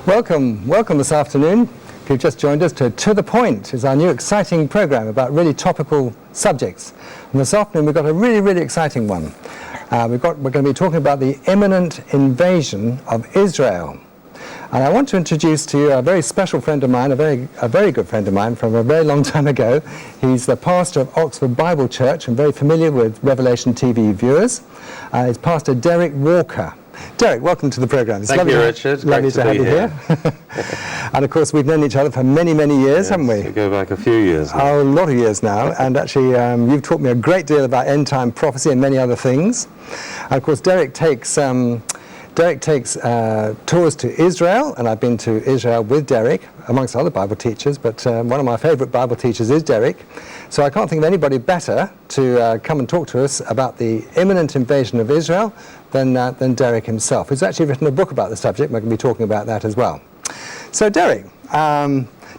Welcome this afternoon. If you've just joined us, To The Point is our new exciting program about really topical subjects. And this afternoon we've got a really exciting one. We're going to be talking about the imminent invasion of Israel. And I want to introduce to you a very special friend of mine, a very good friend of mine from a very long time ago. He's the pastor of Oxford Bible Church and very familiar with Revelation TV viewers. He's Pastor Derek Walker. Derek, welcome to the program. Thank you, Richard. Lovely to have you here. And of course, we've known each other for many years, haven't we? We go back a few years now. Oh, a lot of years now. And actually, you've taught me a great deal about end-time prophecy and many other things. And of course, Derek takes tours to Israel, and I've been to Israel with Derek, amongst other Bible teachers, but one of my favourite Bible teachers is Derek. So I can't think of anybody better to come and talk to us about the imminent invasion of Israel than Derek himself, who's actually written a book about the subject. We're going to be talking about that as well. So Derek,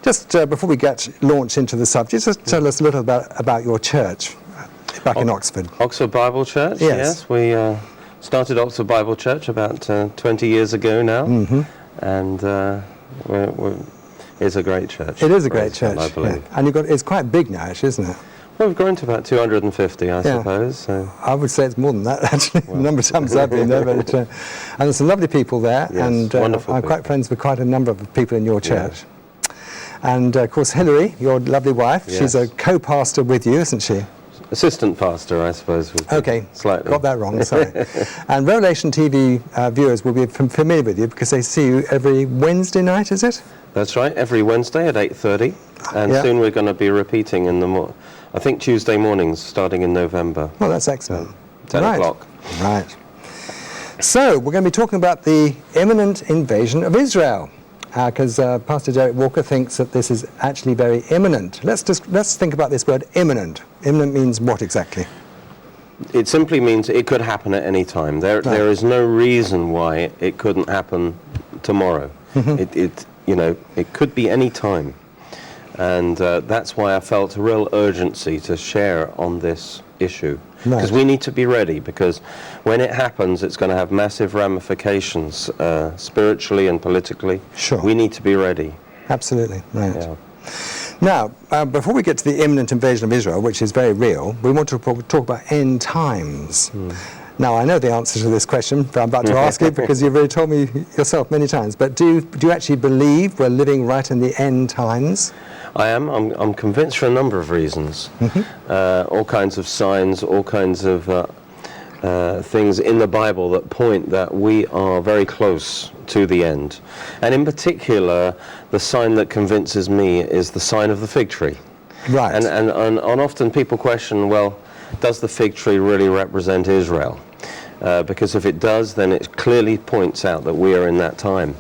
just before we launch into the subject, just tell us a little about your church back in Oxford. Oxford Bible Church, yes. We started Oxford Bible Church about 20 years ago now, and it's a great church. It is a great church, I believe. Yeah. And it's quite big now, actually, isn't it? Well, we've grown to about 250, I suppose. So. I would say it's more than that, actually, the number of times I've been there. But, and there's some lovely people there, and I'm quite friends with quite a number of people in your church. Yeah. And, of course, Hilary, your lovely wife, she's a co-pastor with you, isn't she? Assistant pastor, I suppose. Okay, slightly. Got that wrong, sorry. And Revelation TV viewers will be familiar with you because they see you every Wednesday night, is it? That's right, every Wednesday at 8:30, and soon we're going to be repeating in I think Tuesday mornings starting in November. Well, that's excellent. 10 o'clock. Right. So, we're going to be talking about the imminent invasion of Israel. Because Pastor Derek Walker thinks that this is actually very imminent. Let's think about this word imminent. Imminent means what exactly? It simply means it could happen at any time. There is no reason why it couldn't happen tomorrow. It could be any time, and that's why I felt a real urgency to share on this issue. Because we need to be ready, because when it happens, it's going to have massive ramifications spiritually and politically. Sure. We need to be ready. Absolutely, right. Yeah. Now, before we get to the imminent invasion of Israel, which is very real, we want to talk about end times. Now, I know the answer to this question, but I'm about to ask it because you've already told me yourself many times, but do you actually believe we're living right in the end times? I am. I'm convinced for a number of reasons. All kinds of signs, all kinds of things in the Bible that point that we are very close to the end. And in particular, the sign that convinces me is the sign of the fig tree. Right. And often people question, well, does the fig tree really represent Israel? Because if it does, then it clearly points out that we are in that time.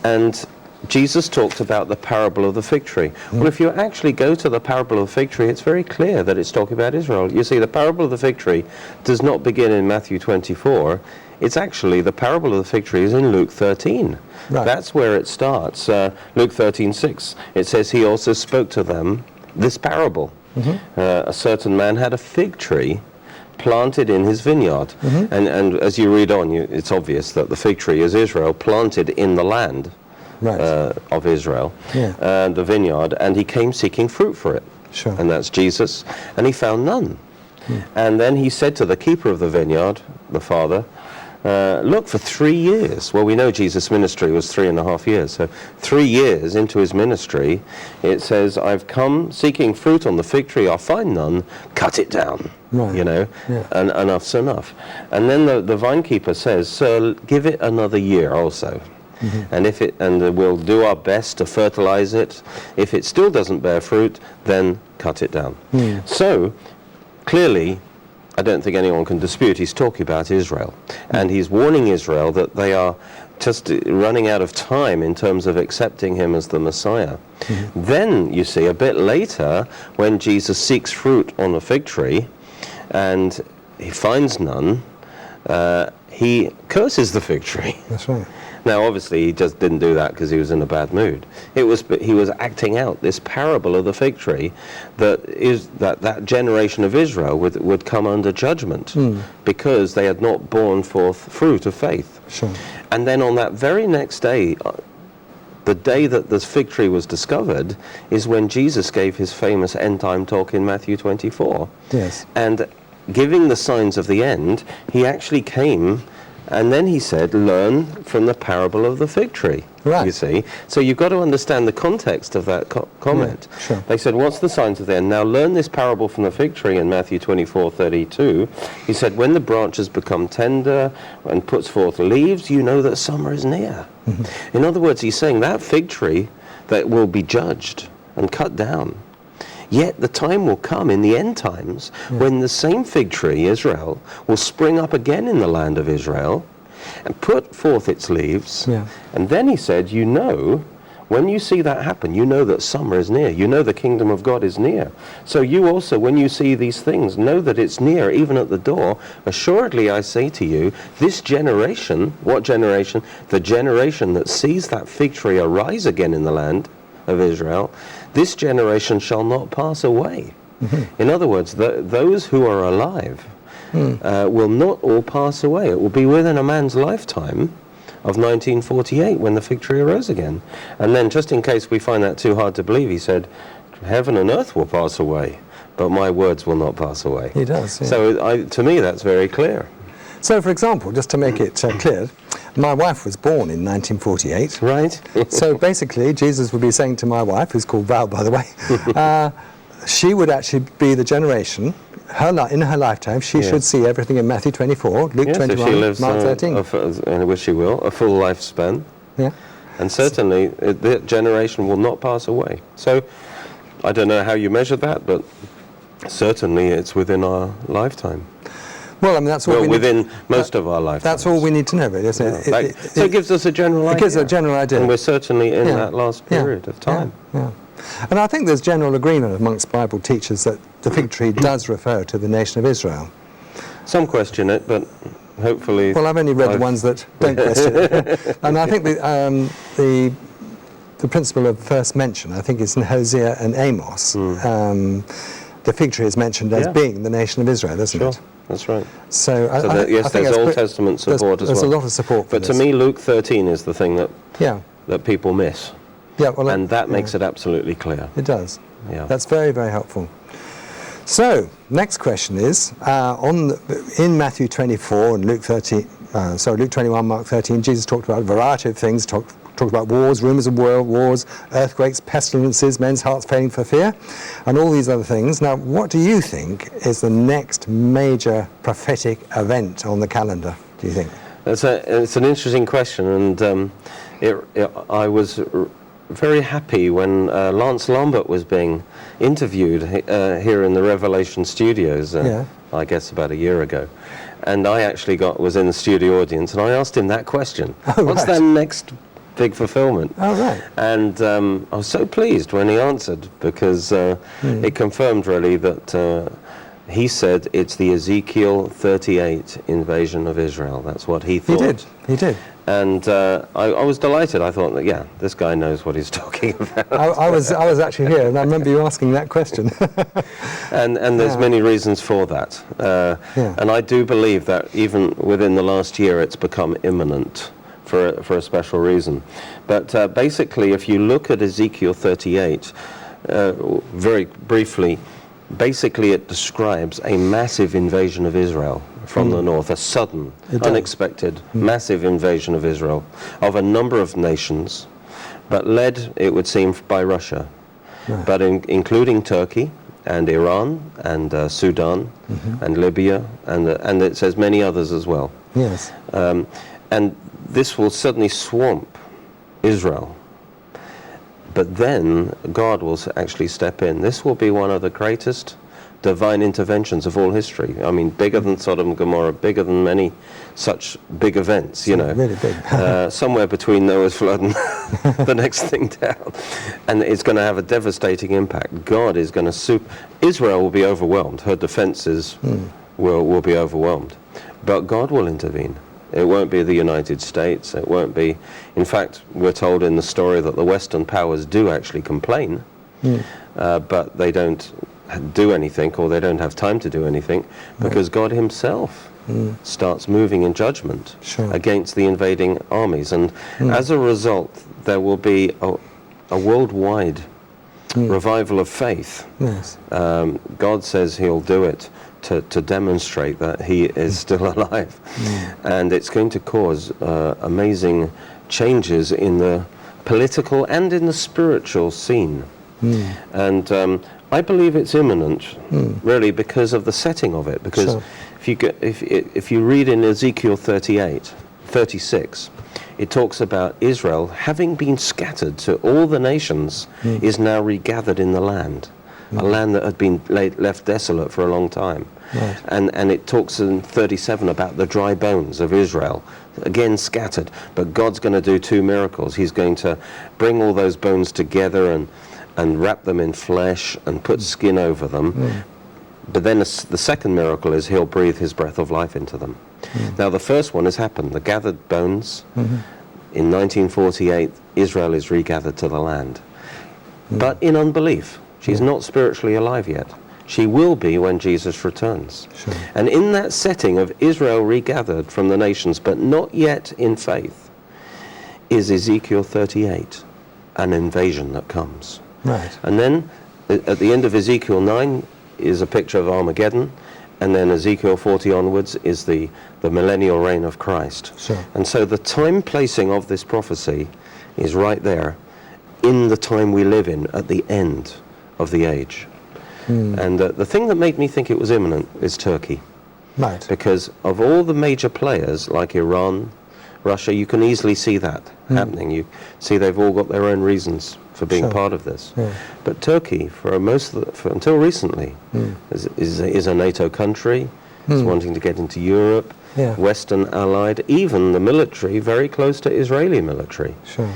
And Jesus talked about the parable of the fig tree. Well, if you actually go to the parable of the fig tree, it's very clear that it's talking about Israel. You see, the parable of the fig tree does not begin in Matthew 24. It's actually, the parable of the fig tree is in Luke 13. Right. That's where it starts. Luke 13:6. It says, he also spoke to them this parable. A certain man had a fig tree planted in his vineyard. And as you read on, it's obvious that the fig tree is Israel planted in the land. Right. Of Israel, the vineyard, and he came seeking fruit for it. Sure. And that's Jesus, and he found none. And then he said to the keeper of the vineyard, the father, look, for 3 years, well, we know Jesus' ministry was 3.5 years, so 3 years into his ministry, it says, I've come seeking fruit on the fig tree, I'll find none, cut it down. Right. And enough's enough. And then the vinekeeper says, sir, give it another year also. And we'll do our best to fertilize it. If it still doesn't bear fruit, then cut it down. So clearly, I don't think anyone can dispute he's talking about Israel, and he's warning Israel that they are just running out of time in terms of accepting him as the Messiah. Then you see a bit later, when Jesus seeks fruit on a fig tree and he finds none, he curses the fig tree. That's right. Now, obviously, he just didn't do that because he was in a bad mood. He was acting out this parable of the fig tree, that generation of Israel would come under judgment because they had not borne forth fruit of faith. Sure. And then on that very next day, The day that this fig tree was discovered is when Jesus gave his famous end-time talk in Matthew 24. Yes. And giving the signs of the end, he actually came and then he said, learn from the parable of the fig tree. Right. You see? So you've got to understand the context of that comment. Yeah, sure. They said, what's the signs of the end? Now learn this parable from the fig tree in Matthew 24:32. He said, when the branches become tender and puts forth leaves, you know that summer is near. Mm-hmm. In other words, he's saying that fig tree that will be judged and cut down. Yet the time will come in the end times when the same fig tree, Israel, will spring up again in the land of Israel and put forth its leaves. Yeah. And then he said, you know, when you see that happen, you know that summer is near. You know the kingdom of God is near. So you also, when you see these things, know that it's near, even at the door. Assuredly, I say to you, this generation, what generation? The generation that sees that fig tree arise again in the land of Israel, this generation shall not pass away. Mm-hmm. In other words, those who are alive will not all pass away. It will be within a man's lifetime of 1948 when the fig tree arose again. And then, just in case we find that too hard to believe, he said, heaven and earth will pass away, but my words will not pass away. He does. Yeah. So to me, that's very clear. So, for example, just to make it clear, my wife was born in 1948. Right. So basically, Jesus would be saying to my wife, who's called Val, by the way, she would actually be the generation, in her lifetime, she should see everything in Matthew 24, Luke 21, if she lives, Mark 13. and which she will, a full lifespan. Yeah. And certainly, the generation will not pass away. So, I don't know how you measure that, but certainly it's within our lifetime. Well, I mean, that's all within most of our lifetime. That's all we need to know, really, isn't it? So it gives us a general idea. It gives a general idea. And we're certainly in that last period of time. Yeah. And I think there's general agreement amongst Bible teachers that the fig tree does refer to the nation of Israel. Some question it, but hopefully... Well, I've only read the ones that don't question it. And I think the principle of first mention, I think it's in Hosea and Amos. The fig tree is mentioned as being the nation of Israel, isn't it? That's right. So I think there's Old Testament support as well. There's a lot of support for this. But to me, Luke 13 is the thing that people miss. Yeah, well, and that makes it absolutely clear. It does. Yeah. That's very, very helpful. So, next question is, in Matthew 24 and Luke 21, Mark 13, Jesus talked about a variety of things, talked about wars, rumours of world wars, earthquakes, pestilences, men's hearts failing for fear, and all these other things. Now, what do you think is the next major prophetic event on the calendar, do you think? It's an interesting question, and I was very happy when Lance Lambert was being interviewed here in the Revelation Studios, I guess about a year ago. And I actually was in the studio audience, and I asked him that question. What's that next big fulfillment? Oh, right. And I was so pleased when he answered, because it confirmed really that he said it's the Ezekiel 38 invasion of Israel. That's what he thought. He did. And I was delighted. I thought that, this guy knows what he's talking about. I was actually here, and I remember you asking that question. and there's many reasons for that. And I do believe that even within the last year, it's become imminent for a special reason. But basically, if you look at Ezekiel 38, very briefly, basically it describes a massive invasion of Israel from the north, a sudden, unexpected, massive invasion of Israel, of a number of nations, but led, it would seem, by Russia, but including Turkey and Iran and Sudan and Libya, and it says many others as well. Yes. And this will suddenly swamp Israel. But then God will actually step in. This will be one of the greatest divine interventions of all history. I mean, bigger than Sodom and Gomorrah, bigger than many such big events, Really big. Somewhere between Noah's flood and the next thing down. And it's going to have a devastating impact. God is going to Israel will be overwhelmed. Her defenses will be overwhelmed. But God will intervene. It won't be the United States. It won't be... In fact, we're told in the story that the Western powers do actually complain, but they don't do anything, or they don't have time to do anything, because God himself starts moving in judgment against the invading armies. And as a result, there will be a worldwide revival of faith. Yes. God says he'll do it to demonstrate that he is still alive. And it's going to cause amazing changes in the political and in the spiritual scene. And I believe it's imminent, really, because of the setting of it. Because if you read in Ezekiel 36, it talks about Israel having been scattered to all the nations is now regathered in the land, a land that had been left desolate for a long time. Right. And it talks in 37 about the dry bones of Israel, again scattered, but God's going to do two miracles. He's going to bring all those bones together and wrap them in flesh and put skin over them. But then the second miracle is he'll breathe his breath of life into them. Now the first one has happened, the gathered bones. In 1948, Israel is regathered to the land. But in unbelief. She's not spiritually alive yet. She will be when Jesus returns. Sure. And in that setting of Israel regathered from the nations, but not yet in faith, is Ezekiel 38, an invasion that comes. Right. And then at the end of Ezekiel 9 is a picture of Armageddon, and then Ezekiel 40 onwards is the millennial reign of Christ. Sure. And so the time placing of this prophecy is right there in the time we live in at the end of the age. And the thing that made me think it was imminent is Turkey. Right. Because of all the major players like Iran, Russia, you can easily see that happening. You see they've all got their own reasons for being part of this. Yeah. But Turkey, until recently, is a NATO country, is wanting to get into Europe, Western allied, even the military, very close to Israeli military. Sure.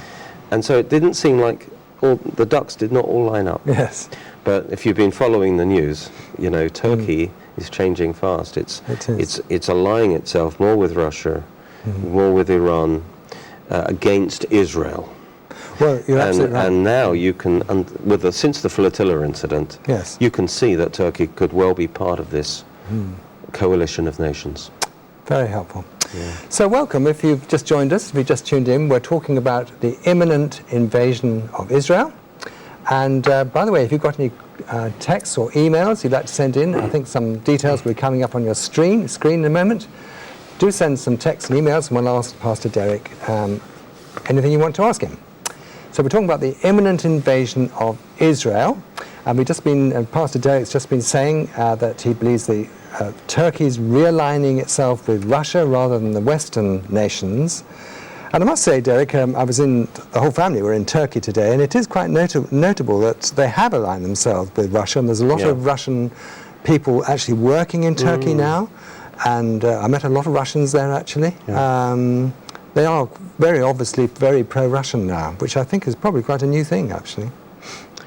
And so it didn't seem like the ducks did not all line up. Yes. But if you've been following the news, you know, Turkey is changing fast. It's allying itself more with Russia, more with Iran, against Israel. Well, you're absolutely right. And now you can, since the flotilla incident, you can see that Turkey could well be part of this coalition of nations. Very helpful. Yeah. So welcome, if you've just joined us, if you've just tuned in, we're talking about the imminent invasion of Israel. And by the way, if you've got any texts or emails you'd like to send in, I think some details will be coming up on your screen in a moment. Do send some texts and emails, and we'll ask Pastor Derek anything you want to ask him. So we're talking about the imminent invasion of Israel. And Pastor Derek's just been saying that he believes Turkey's realigning itself with Russia rather than the Western nations. And I must say, Derek, the whole family were in Turkey today, and it is quite notable that they have aligned themselves with Russia, and there's a lot of Russian people actually working in Turkey now, and I met a lot of Russians there actually. Yeah. They are very obviously very pro-Russian now, which I think is probably quite a new thing actually.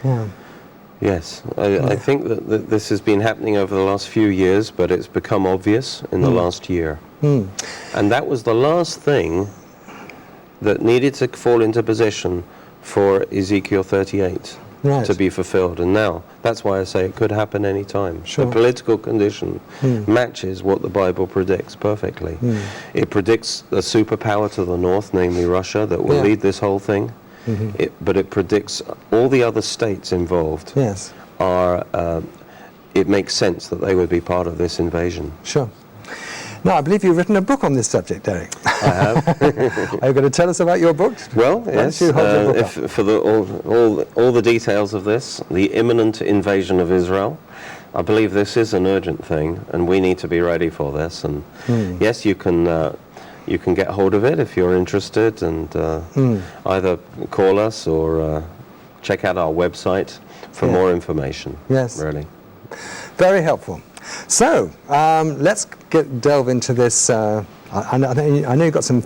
Yeah. Yes, I think that this has been happening over the last few years, but it's become obvious in the last year. And that was the last thing that needed to fall into position for Ezekiel 38 to be fulfilled. And now, that's why I say it could happen any time. Sure. The political condition matches what the Bible predicts perfectly. It predicts a superpower to the north, namely Russia, that will lead this whole thing. But it predicts all the other states involved it makes sense that they would be part of this invasion. Sure. Now, I believe you've written a book on this subject, Derek. I have. Are you going to tell us about your book? Well, yes. For all the details of this, the imminent invasion of Israel, I believe this is an urgent thing, and we need to be ready for this. And yes, you can get hold of it if you're interested, and either call us or check out our website for more information. Yes. Really. Very helpful. So, let's delve into this. I know you've got some